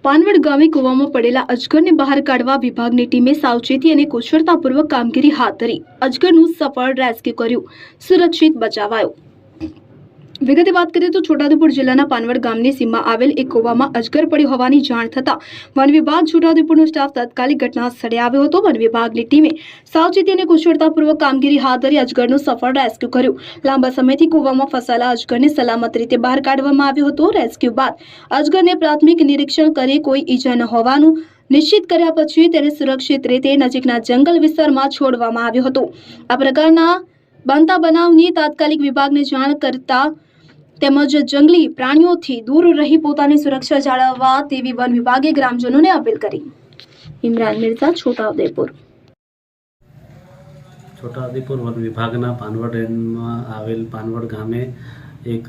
પાનવડ ગામે કૂવામાં પડેલા અજગરને બહાર કાઢવા વિભાગની ટીમે સાવચેતી અને કુશળતાપૂર્વક કામગીરી હાથ ધરી અજગરનું સફળ રેસ્ક્યુ કર્યું, સુરક્ષિત બચાવાયો। વિગતે વાત કરીએ તો છોટાઉદેપુર જિલ્લાના પાનવડ ગામની સીમમાં આવેલ એક કૂવામાં અજગર પડ્યો હોવાની જાણ થતાં વન વિભાગ છોટાઉદેપુરનો સ્ટાફ તાત્કાલિક ઘટના સ્થળે આવ્યો હતો। વન વિભાગની ટીમે સાવચેતી અને કુશળતાપૂર્વક કામગીરી હાથ ધરી અજગરનું સફળ રેસ્ક્યુ કર્યું। લાંબા સમયથી કૂવામાં ફસાયેલા અજગરને સલામત રીતે બહાર કાઢવામાં આવ્યો હતો। રેસ્ક્યુ બાદ અજગરને પ્રાથમિક નિરીક્ષણ કરી કોઈ ઈજા ન હોવાનું નિશ્ચિત કર્યા પછી તેને સુરક્ષિત રીતે નજીકના જંગલ વિસ્તારમાં છોડવામાં આવ્યો હતો। આ પ્રકારના બનતા બનાવની તાત્કાલિક વિભાગને જાણ કરતા તેમજ જંગલી પ્રાણીઓથી દૂર રહી પોતાની સુરક્ષા જાળવવા તેવી વન વિભાગે ગ્રામજનોને અપીલ કરી। ઇમરાન મિર્ઝા, છોટાઉદેપુર વન વિભાગના પાનવડ રેન્જમાં આવેલ પાનવડ ગામે એક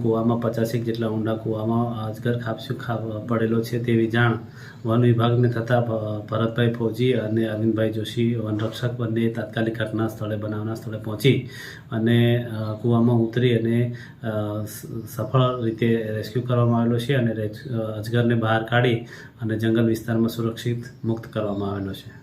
કૂવામાં 50 જેટલા ઊંડા કૂવામાં અજગર ખાબસ્યું પડેલો છે તેવી જાણ વન વિભાગને થતાં ભરતભાઈ ફૌજી અને અરવિંદભાઈ જોશી વનરક્ષક બંને તાત્કાલિક ઘટના સ્થળે બનાવના સ્થળે પહોંચી અને કૂવામાં ઉતરી અને સફળ રીતે રેસ્ક્યુ કરવામાં આવેલો છે અને અજગરને બહાર કાઢી અને જંગલ વિસ્તારમાં સુરક્ષિત મુક્ત કરવામાં આવેલો છે।